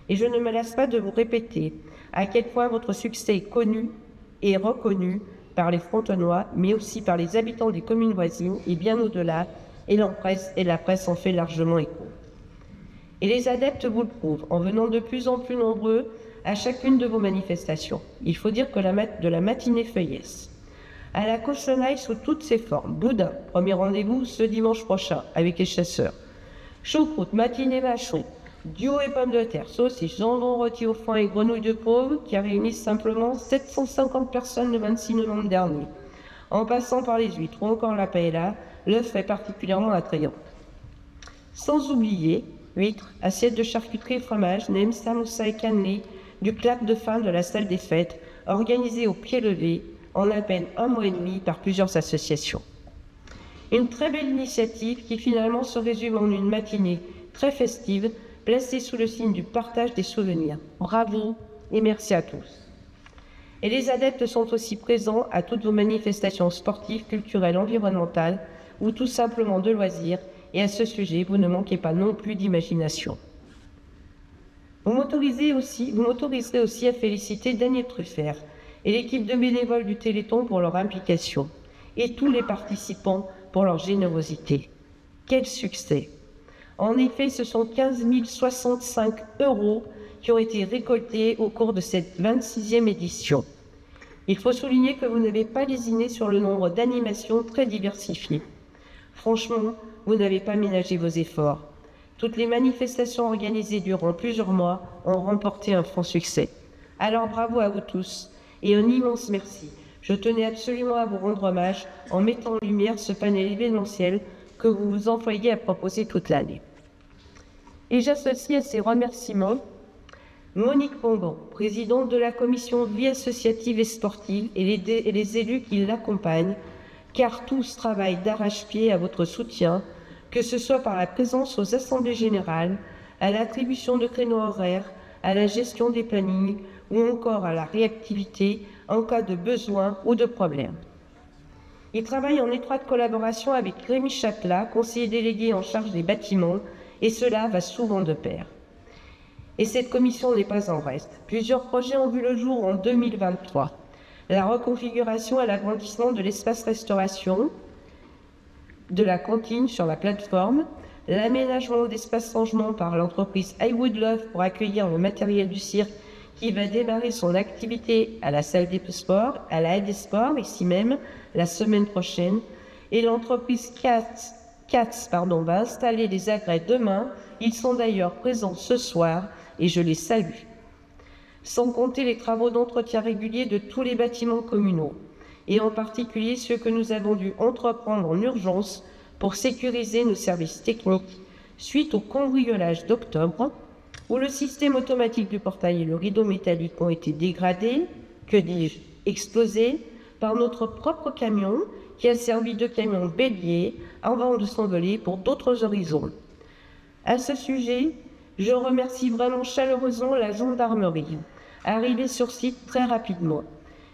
[SPEAKER 1] Et je ne me lasse pas de vous répéter à quel point votre succès est connu et reconnu par les Frontenois, mais aussi par les habitants des communes voisines et bien au-delà, et la presse en fait largement écho. Et les adeptes vous le prouvent, en venant de plus en plus nombreux à chacune de vos manifestations. Il faut dire que de la matinée feuillesse à la cochonaille sous toutes ses formes. Boudin, premier rendez-vous ce dimanche prochain avec les chasseurs. Choucroute, matinée machon, duo et pommes de terre, saucisses, jambon rôti au foin et grenouilles de pauvre qui réunissent simplement 750 personnes le 26 novembre dernier. En passant par les huîtres ou encore la paella, l'œuf est particulièrement attrayant. Sans oublier, huîtres, assiettes de charcuterie et fromage, nem, samoussa et cannelé, du clap de fin de la salle des fêtes, organisé au pied levé, en à peine un mois et demi par plusieurs associations. Une très belle initiative qui finalement se résume en une matinée très festive, placée sous le signe du partage des souvenirs. Bravo et merci à tous. Et les adeptes sont aussi présents à toutes vos manifestations sportives, culturelles, environnementales ou tout simplement de loisirs. Et à ce sujet, vous ne manquez pas non plus d'imagination. Vous m'autoriserez aussi à féliciter Daniel Truffert et l'équipe de bénévoles du Téléthon pour leur implication et tous les participants pour leur générosité. Quel succès! En effet, ce sont 15 065 € qui ont été récoltés au cours de cette 26e édition. Il faut souligner que vous n'avez pas lésiné sur le nombre d'animations très diversifiées. Franchement, vous n'avez pas ménagé vos efforts. Toutes les manifestations organisées durant plusieurs mois ont remporté un franc succès. Alors bravo à vous tous et un immense merci. Je tenais absolument à vous rendre hommage en mettant en lumière ce panel événementiel que vous vous employez à proposer toute l'année. Et j'associe à ces remerciements Monique Pongan, présidente de la commission vie associative et sportive, et les élus qui l'accompagnent, car tous travaillent d'arrache-pied à votre soutien, que ce soit par la présence aux assemblées générales, à l'attribution de créneaux horaires, à la gestion des plannings ou encore à la réactivité en cas de besoin ou de problème. Ils travaillent en étroite collaboration avec Rémi Chaplat, conseiller délégué en charge des bâtiments, et cela va souvent de pair. Et cette commission n'est pas en reste. Plusieurs projets ont vu le jour en 2023. La reconfiguration et l'agrandissement de l'espace restauration, de la cantine sur la plateforme, l'aménagement d'espace rangement par l'entreprise I Would Love pour accueillir le matériel du cirque qui va démarrer son activité à la salle des sports, à la halle des sports, ici même, la semaine prochaine, et l'entreprise Katz va installer des agrès demain. Ils sont d'ailleurs présents ce soir et je les salue. Sans compter les travaux d'entretien réguliers de tous les bâtiments communaux, et en particulier ceux que nous avons dû entreprendre en urgence pour sécuriser nos services techniques suite au cambriolage d'octobre, où le système automatique du portail et le rideau métallique ont été dégradés, que dis-je, explosés, par notre propre camion qui a servi de camion bélier avant de s'envoler pour d'autres horizons. À ce sujet, je remercie vraiment chaleureusement la gendarmerie, arrivée sur site très rapidement,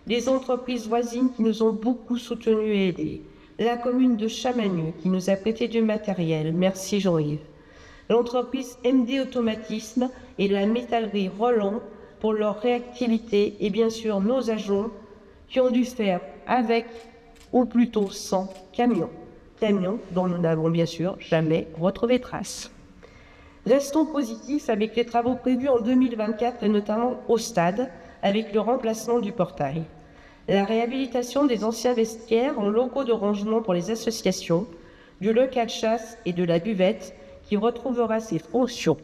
[SPEAKER 1] les entreprises voisines qui nous ont beaucoup soutenus et aidés, la commune de Chamagneux qui nous a prêté du matériel, merci Jean-Yves, l'entreprise MD Automatisme et la métallerie Roland pour leur réactivité et bien sûr nos agents qui ont dû faire avec ou plutôt sans camions dont nous n'avons bien sûr jamais retrouvé trace. Restons positifs avec les travaux prévus en 2024 et notamment au stade avec le remplacement du portail, la réhabilitation des anciens vestiaires en locaux de rangement pour les associations, du local chasse et de la buvette qui retrouvera ses fonctions.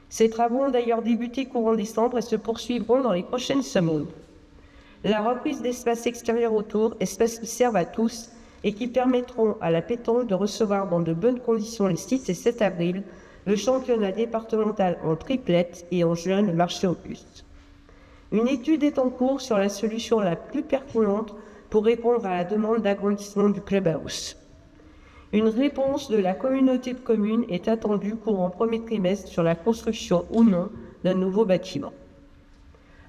[SPEAKER 1] Ces travaux ont d'ailleurs débuté courant décembre et se poursuivront dans les prochaines semaines. La reprise d'espaces extérieurs autour, espaces qui servent à tous et qui permettront à la pétanque de recevoir dans de bonnes conditions les 6 et 7 avril le championnat départemental en triplette et en juin le marché auguste. Une étude est en cours sur la solution la plus pertinente pour répondre à la demande d'agrandissement du clubhouse. Une réponse de la communauté de communes est attendue courant premier trimestre sur la construction ou non d'un nouveau bâtiment.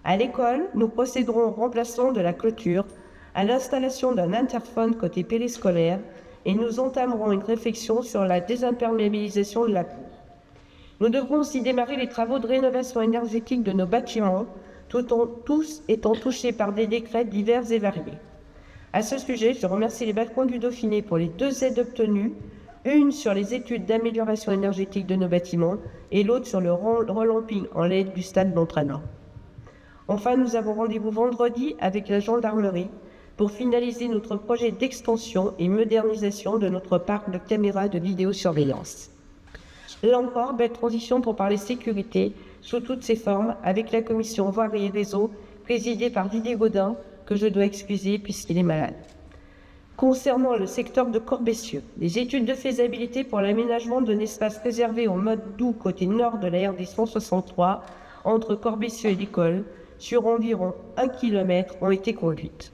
[SPEAKER 1] À l'école, nous procéderons au remplacement de la clôture, à l'installation d'un interphone côté périscolaire et nous entamerons une réflexion sur la désimperméabilisation de la cour. Nous devrons aussi démarrer les travaux de rénovation énergétique de nos bâtiments, tous étant touchés par des décrets divers et variés. À ce sujet, je remercie les balcons du Dauphiné pour les 2 aides obtenues, une sur les études d'amélioration énergétique de nos bâtiments et l'autre sur le relamping en LED du stade d'entraînement. Enfin, nous avons rendez-vous vendredi avec la gendarmerie pour finaliser notre projet d'extension et modernisation de notre parc de caméras de vidéosurveillance. Là encore, belle transition pour parler sécurité sous toutes ses formes avec la commission voirie et réseau présidée par Didier Gaudin, que je dois excuser puisqu'il est malade. Concernant le secteur de Corbessieux, les études de faisabilité pour l'aménagement d'un espace réservé au mode doux côté nord de la RD 163 entre Corbessieux et l'école sur environ 1 km ont été conduites.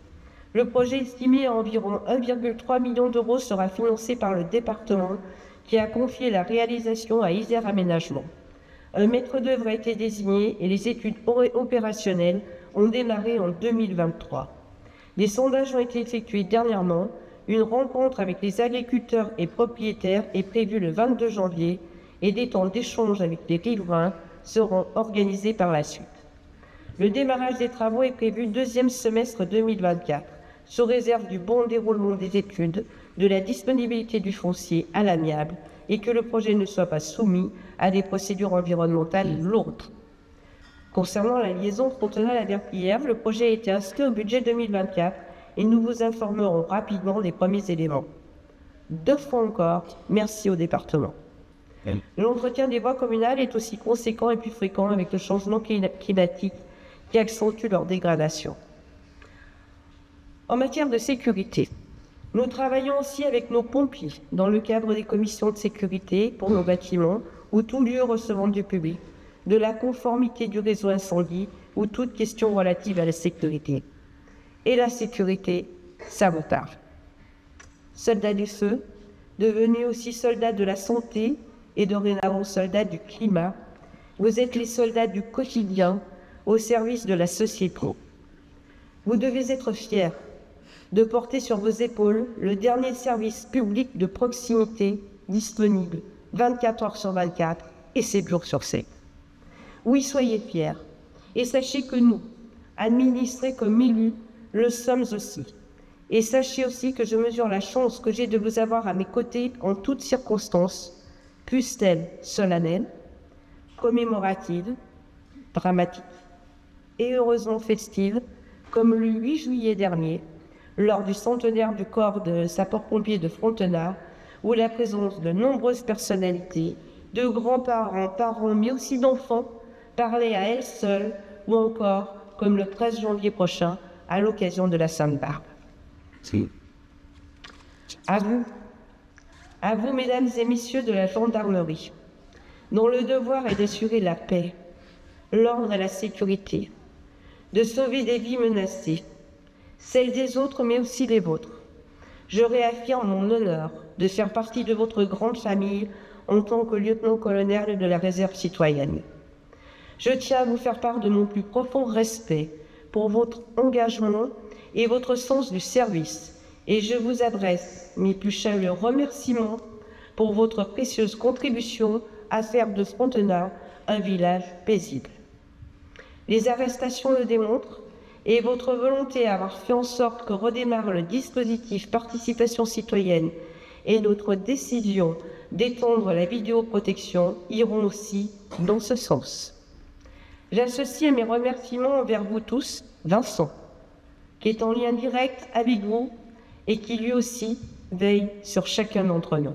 [SPEAKER 1] Le projet estimé à environ 1,3 million d'euros sera financé par le département qui a confié la réalisation à Isère Aménagement. Un maître d'œuvre a été désigné et les études opérationnelles ont démarré en 2023. Des sondages ont été effectués dernièrement. Une rencontre avec les agriculteurs et propriétaires est prévue le 22 janvier et des temps d'échange avec les riverains seront organisés par la suite. Le démarrage des travaux est prévu deuxième semestre 2024, sous réserve du bon déroulement des études, de la disponibilité du foncier à l'amiable et que le projet ne soit pas soumis à des procédures environnementales lourdes. Concernant la liaison Frontenay-la-Verpillière, le projet a été inscrit au budget 2024 et nous vous informerons rapidement des premiers éléments. 2 fois encore, merci au département. L'entretien des voies communales est aussi conséquent et plus fréquent avec le changement climatique qui accentue leur dégradation. En matière de sécurité, nous travaillons aussi avec nos pompiers dans le cadre des commissions de sécurité pour nos bâtiments ou tout lieu recevant du public, de la conformité du réseau incendie ou toute question relative à la sécurité. Et la sécurité, ça vous parle. Soldats du feu, devenus aussi soldats de la santé et dorénavant soldats du climat, vous êtes les soldats du quotidien au service de la société. Vous devez être fiers de porter sur vos épaules le dernier service public de proximité disponible 24 heures sur 24 et 7 jours sur 7. Oui, soyez fiers et sachez que nous, administrés comme élus, le sommes aussi. Et sachez aussi que je mesure la chance que j'ai de vous avoir à mes côtés en toutes circonstances, fussent-elles solennelles, commémoratives, dramatiques et heureusement festives, comme le 8 juillet dernier, lors du centenaire du corps de sapeurs-pompiers de Frontenay, où la présence de nombreuses personnalités, de grands-parents, parents, mais aussi d'enfants, parlait à elles seules, ou encore, comme le 13 janvier prochain, à l'occasion de la Sainte-Barbe. À vous, mesdames et messieurs de la gendarmerie, dont le devoir est d'assurer la paix, l'ordre et la sécurité, de sauver des vies menacées, celles des autres mais aussi les vôtres. Je réaffirme mon honneur de faire partie de votre grande famille en tant que lieutenant-colonel de la réserve citoyenne. Je tiens à vous faire part de mon plus profond respect pour votre engagement et votre sens du service, et je vous adresse mes plus chaleureux remerciements pour votre précieuse contribution à faire de Frontenay un village paisible. Les arrestations le démontrent, et votre volonté à avoir fait en sorte que redémarre le dispositif participation citoyenne et notre décision d'étendre la vidéoprotection iront aussi dans ce sens. J'associe à mes remerciements envers vous tous Vincent, qui est en lien direct avec vous et qui lui aussi veille sur chacun d'entre nous.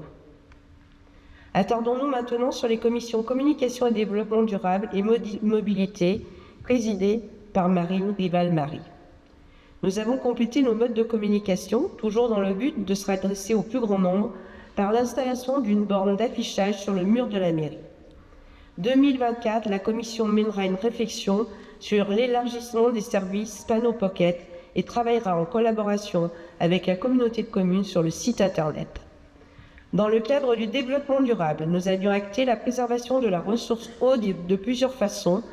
[SPEAKER 1] Attardons-nous maintenant sur les commissions communication et développement durable et mobilité, présidées par Marine Rival-Marie. Nous avons complété nos modes de communication, toujours dans le but de se adresser au plus grand nombre, par l'installation d'une borne d'affichage sur le mur de la mairie. 2024, la Commission mènera une réflexion sur l'élargissement des services Panneau Pocket et travaillera en collaboration avec la communauté de communes sur le site internet. Dans le cadre du développement durable, nous avions acté la préservation de la ressource eau de plusieurs façons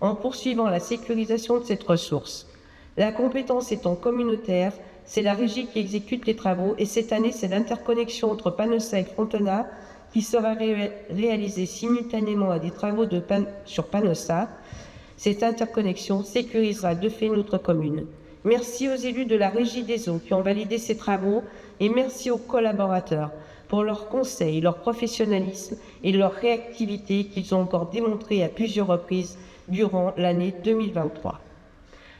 [SPEAKER 1] en poursuivant la sécurisation de cette ressource. La compétence étant communautaire, c'est la régie qui exécute les travaux et cette année, c'est l'interconnexion entre Panossa et Frontenay qui sera réalisée simultanément à des travaux sur Panossa. Cette interconnexion sécurisera de fait notre commune. Merci aux élus de la Régie des eaux qui ont validé ces travaux et merci aux collaborateurs pour leurs conseils, leur professionnalisme et leur réactivité qu'ils ont encore démontré à plusieurs reprises durant l'année 2023.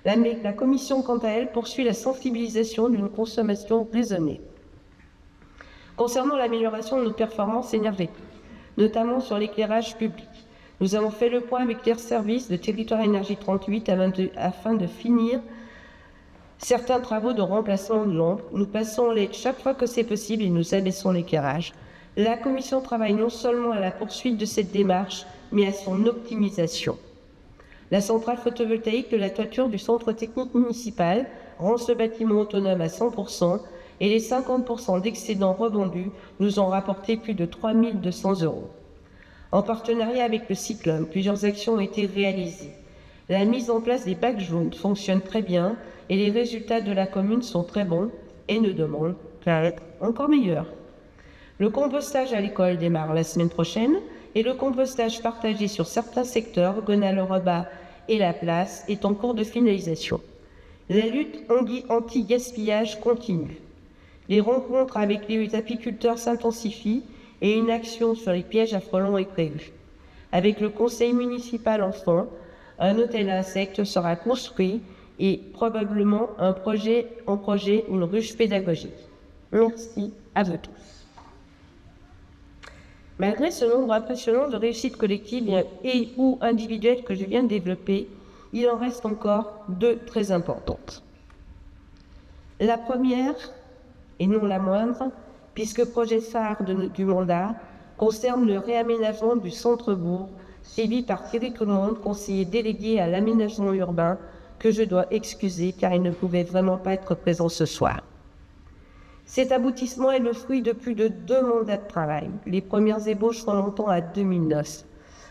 [SPEAKER 1] La Commission, quant à elle, poursuit la sensibilisation d'une consommation raisonnée. Concernant l'amélioration de nos performances énergétiques, notamment sur l'éclairage public, nous avons fait le point avec Air Service de Territoire Énergie 38 afin de finir certains travaux de remplacement de lampes. Nous passons LED chaque fois que c'est possible et nous abaissons l'éclairage. La Commission travaille non seulement à la poursuite de cette démarche, mais à son optimisation. La centrale photovoltaïque de la toiture du centre technique municipal rend ce bâtiment autonome à 100% et les 50% d'excédents revendus nous ont rapporté plus de 3 200 €. En partenariat avec le Cyclone, plusieurs actions ont été réalisées. La mise en place des bacs jaunes fonctionne très bien et les résultats de la commune sont très bons et ne demandent qu'à être encore meilleurs. Le compostage à l'école démarre la semaine prochaine et le compostage partagé sur certains secteurs, Gonal-le-Rebat et La Place, est en cours de finalisation. La lutte anti-gaspillage continue. Les rencontres avec les apiculteurs s'intensifient et une action sur les pièges à frelons est prévue. Avec le conseil municipal enfant, un hôtel à insectes sera construit et probablement une ruche pédagogique. Merci à vous tous. Malgré ce nombre impressionnant de réussites collectives et ou individuelles que je viens de développer, il en reste encore deux très importantes. La première, et non la moindre, puisque projet phare du mandat, concerne le réaménagement du centre-bourg, suivi par Thierry Colombe, conseiller délégué à l'aménagement urbain, que je dois excuser car il ne pouvait vraiment pas être présent ce soir. Cet aboutissement est le fruit de plus de 2 mandats de travail. Les premières ébauches remontant à 2009.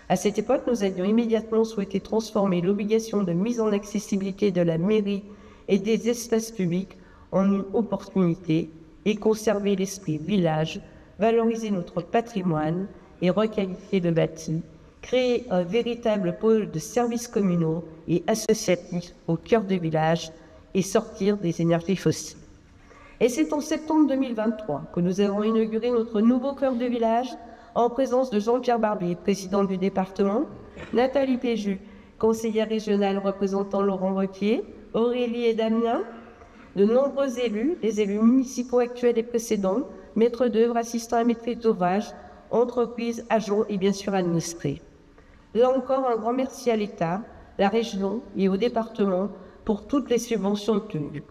[SPEAKER 1] À cette époque, nous avions immédiatement souhaité transformer l'obligation de mise en accessibilité de la mairie et des espaces publics en une opportunité et conserver l'esprit village, valoriser notre patrimoine et requalifier le bâti, créer un véritable pôle de services communaux et associatifs au cœur du village et sortir des énergies fossiles. Et c'est en septembre 2023 que nous avons inauguré notre nouveau cœur de village en présence de Jean-Pierre Barbier, président du département, Nathalie Péju, conseillère régionale représentant Laurent Wauquiez, Aurélie et Damien, de nombreux élus, les élus municipaux actuels et précédents, maîtres d'œuvre, assistants à maîtrise d'ouvrage, entreprises, agents et bien sûr administrés. Là encore, un grand merci à l'État, la région et au département pour toutes les subventions obtenues.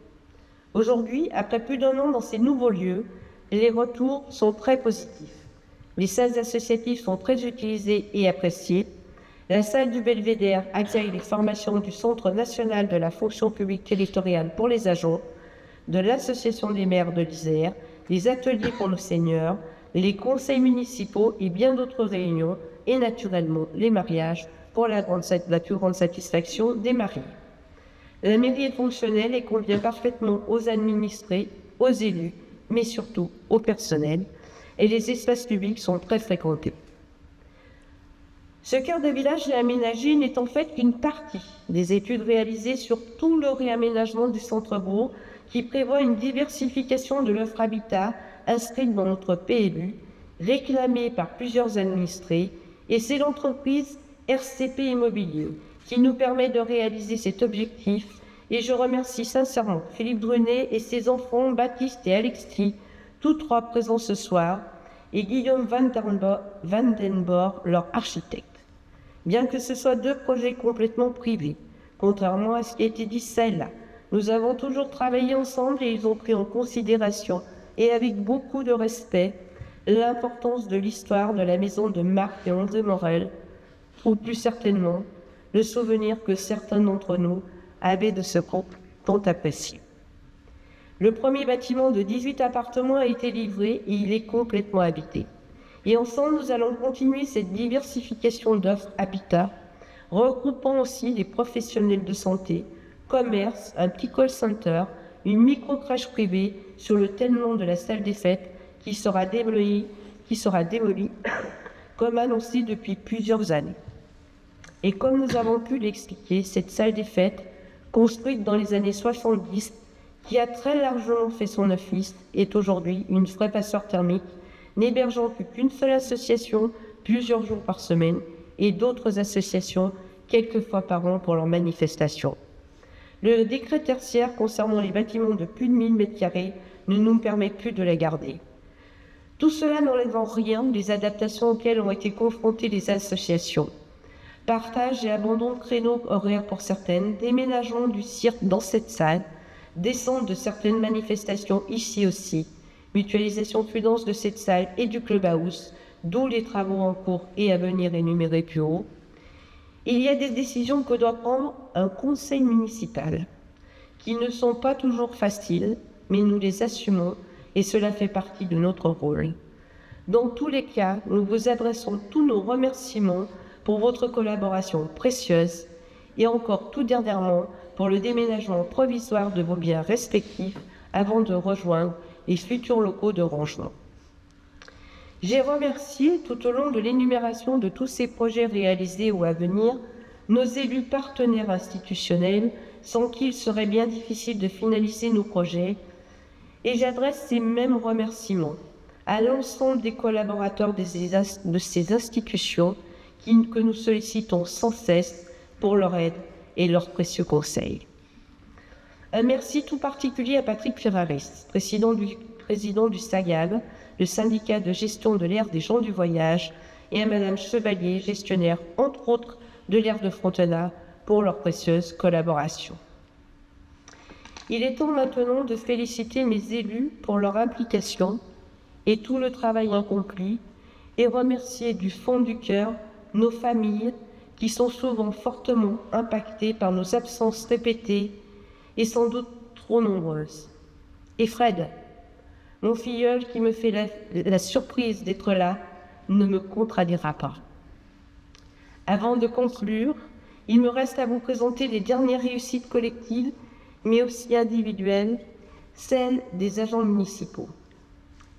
[SPEAKER 1] Aujourd'hui, après plus d'1 an dans ces nouveaux lieux, les retours sont très positifs. Les salles associatives sont très utilisées et appréciées. La salle du Belvédère accueille les formations du Centre national de la fonction publique territoriale pour les agents, de l'Association des maires de l'Isère, les ateliers pour nos seniors, les conseils municipaux et bien d'autres réunions, et naturellement les mariages pour la plus grande satisfaction des mariés. La mairie est fonctionnelle et convient parfaitement aux administrés, aux élus, mais surtout au personnel, et les espaces publics sont très fréquentés. Ce cœur de village réaménagé n'est en fait qu'une partie des études réalisées sur tout le réaménagement du centre-bourg qui prévoit une diversification de l'offre habitat inscrite dans notre PLU, réclamée par plusieurs administrés, et c'est l'entreprise RCP Immobilier qui nous permet de réaliser cet objectif, et je remercie sincèrement Philippe Drunet et ses enfants Baptiste et Alexis, tous 3 présents ce soir, et Guillaume Vandenborg, leur architecte. Bien que ce soit 2 projets complètement privés, contrairement à ce qui a été dit celle-là, nous avons toujours travaillé ensemble et ils ont pris en considération, et avec beaucoup de respect, l'importance de l'histoire de la maison de Marc et André Morel, ou plus certainement, le souvenir que certains d'entre nous avaient de ce couple tant apprécié. Le premier bâtiment de 18 appartements a été livré et il est complètement habité. Et ensemble, nous allons continuer cette diversification d'offres habitat, regroupant aussi des professionnels de santé, commerce, un petit call center, une micro-crèche privée sur le ténement de la salle des fêtes qui sera démolie, comme annoncé depuis plusieurs années. Et comme nous avons pu l'expliquer, cette salle des fêtes, construite dans les années 70, qui a très largement fait son office, est aujourd'hui une vraie passoire thermique, n'hébergeant plus qu'une seule association, plusieurs jours par semaine, et d'autres associations, quelques fois par an pour leurs manifestations. Le décret tertiaire concernant les bâtiments de plus de 1000 m² ne nous permet plus de la garder. Tout cela n'enlève en rien des adaptations auxquelles ont été confrontées les associations. Partage et abandon de créneaux horaires pour certaines, déménagement du cirque dans cette salle, descente de certaines manifestations ici aussi, mutualisation plus dense de cette salle et du clubhouse, d'où les travaux en cours et à venir énumérés plus haut. Il y a des décisions que doit prendre un conseil municipal, qui ne sont pas toujours faciles, mais nous les assumons et cela fait partie de notre rôle. Dans tous les cas, nous vous adressons tous nos remerciements pour votre collaboration précieuse et encore tout dernièrement pour le déménagement provisoire de vos biens respectifs avant de rejoindre les futurs locaux de rangement. J'ai remercié tout au long de l'énumération de tous ces projets réalisés ou à venir nos élus partenaires institutionnels sans qui il serait bien difficile de finaliser nos projets, et j'adresse ces mêmes remerciements à l'ensemble des collaborateurs de ces institutions que nous sollicitons sans cesse pour leur aide et leurs précieux conseils. Un merci tout particulier à Patrick Ferraris, président du SAGAB, le syndicat de gestion de l'aire des gens du voyage, et à Madame Chevalier, gestionnaire entre autres de l'aire de Frontenat, pour leur précieuse collaboration. Il est temps maintenant de féliciter mes élus pour leur implication et tout le travail accompli, et remercier du fond du cœur nos familles qui sont souvent fortement impactées par nos absences répétées et sans doute trop nombreuses. Et Fred, mon filleul qui me fait la surprise d'être là, ne me contradira pas. Avant de conclure, il me reste à vous présenter les dernières réussites collectives, mais aussi individuelles, celles des agents municipaux.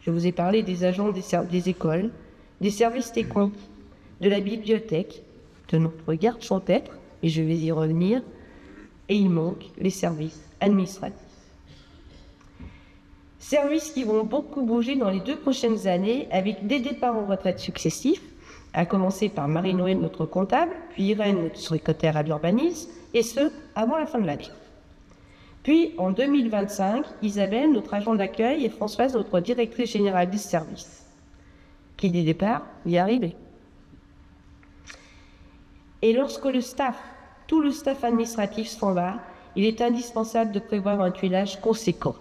[SPEAKER 1] Je vous ai parlé des agents des écoles, des services techniques, de la bibliothèque, de notre garde champêtre, et je vais y revenir, et il manque les services administratifs. Services qui vont beaucoup bouger dans les 2 prochaines années avec des départs en retraite successifs, à commencer par Marie-Noël, notre comptable, puis Irène, notre secrétaire à l'urbanisme, et ce, avant la fin de l'année. Puis, en 2025, Isabelle, notre agent d'accueil, et Françoise, notre directrice générale des services. Qui dit départ, y arriver. Et lorsque tout le staff administratif s'en va, il est indispensable de prévoir un tuilage conséquent.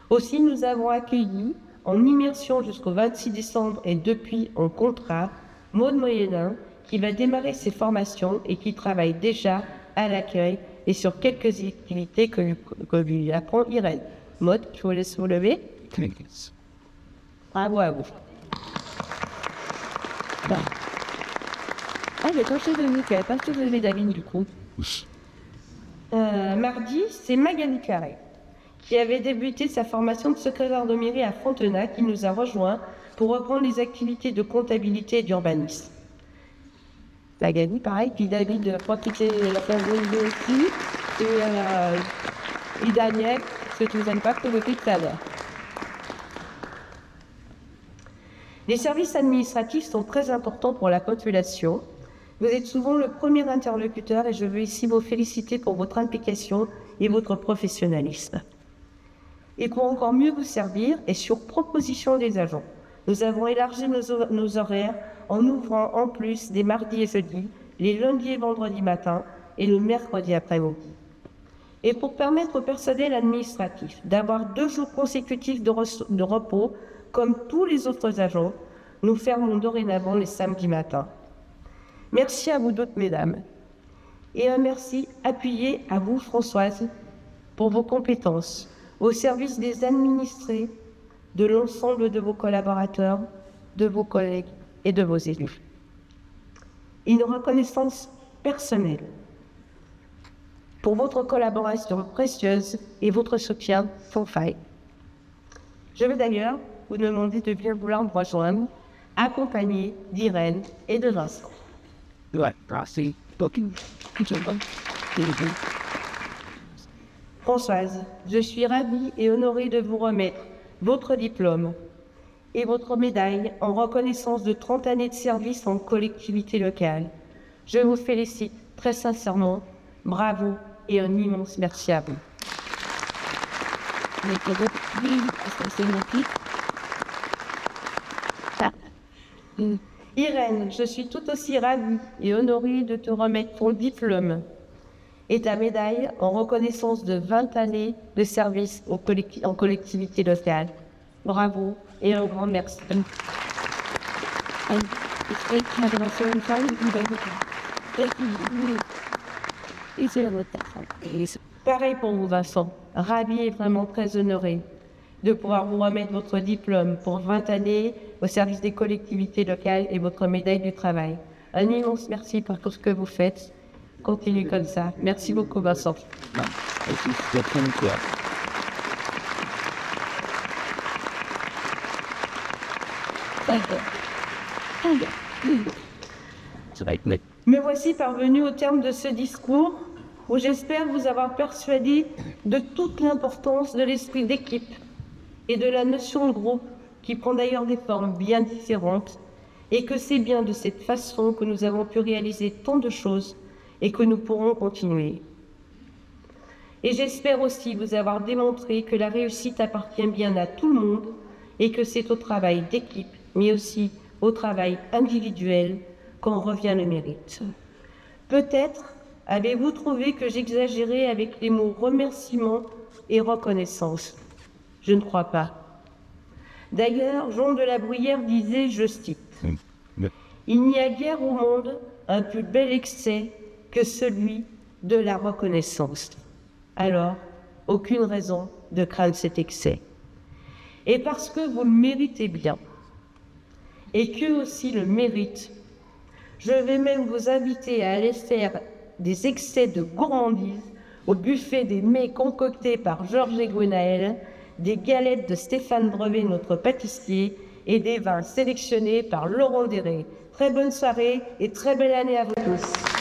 [SPEAKER 1] Aussi, nous avons accueilli, en immersion jusqu'au 26 décembre et depuis en contrat, Maude Moyenin, qui va démarrer ses formations et qui travaille déjà à l'accueil et sur quelques activités que lui apprend Irène. Maude, je vous laisse vous lever. Bravo à vous. Ah, j'ai touché de nickel, pas tout levé David du coup. Mardi, c'est Magali Carré, qui avait débuté sa formation de secrétaire de mairie à Frontenat, qui nous a rejoints pour reprendre les activités de comptabilité et d'urbanisme. Magali, pareil, puis David, pour quitter la famille aussi, et Daniel, ce que vous n'aimez pas provoquer tout à l'heure. Les services administratifs sont très importants pour la population. Vous êtes souvent le premier interlocuteur et je veux ici vous féliciter pour votre implication et votre professionnalisme. Et pour encore mieux vous servir, et sur proposition des agents, nous avons élargi nos horaires en ouvrant en plus des mardis et jeudis, les lundis et vendredis matins et le mercredi après-midi. Et pour permettre au personnel administratif d'avoir 2 jours consécutifs de repos, comme tous les autres agents, nous fermons dorénavant les samedis matins. Merci à vous d'autres, mesdames. Et un merci appuyé à vous, Françoise, pour vos compétences, au service des administrés, de l'ensemble de vos collaborateurs, de vos collègues et de vos élus. Une reconnaissance personnelle pour votre collaboration précieuse et votre soutien sans faille. Je vais d'ailleurs vous demander de bien vouloir me rejoindre, accompagné d'Irène et de Vincent. Françoise, je suis ravie et honorée de vous remettre votre diplôme et votre médaille en reconnaissance de 30 années de service en collectivité locale. Je vous félicite très sincèrement, bravo et un immense merci à vous. Irène, je suis tout aussi ravie et honorée de te remettre ton diplôme et ta médaille en reconnaissance de 20 années de service en collectivité locale. Bravo et un grand merci. Pareil pour vous, Vincent. Ravi et vraiment très honoré de pouvoir vous remettre votre diplôme pour 20 années au service des collectivités locales et votre médaille du travail. Un immense merci pour tout ce que vous faites Continuez comme ça. Merci beaucoup, Vincent. Me voici parvenu au terme de ce discours où j'espère vous avoir persuadé de toute l'importance de l'esprit d'équipe et de la notion de groupe qui prend d'ailleurs des formes bien différentes et que c'est bien de cette façon que nous avons pu réaliser tant de choses et que nous pourrons continuer. Et j'espère aussi vous avoir démontré que la réussite appartient bien à tout le monde et que c'est au travail d'équipe, mais aussi au travail individuel qu'on revient le mérite. Peut-être avez-vous trouvé que j'exagérais avec les mots remerciement et reconnaissance. Je ne crois pas. D'ailleurs, Jean de la Bruyère disait, je cite, « Il n'y a guère au monde un plus bel excès que celui de la reconnaissance. » Alors, aucune raison de craindre cet excès. Et parce que vous le méritez bien, et qu'eux aussi le méritent, je vais même vous inviter à aller faire des excès de gourmandise au buffet des mets concoctés par Georges et Gwenaël, des galettes de Stéphane Brevet, notre pâtissier, et des vins sélectionnés par Laurent Déré. Très bonne soirée et très belle année à vous tous.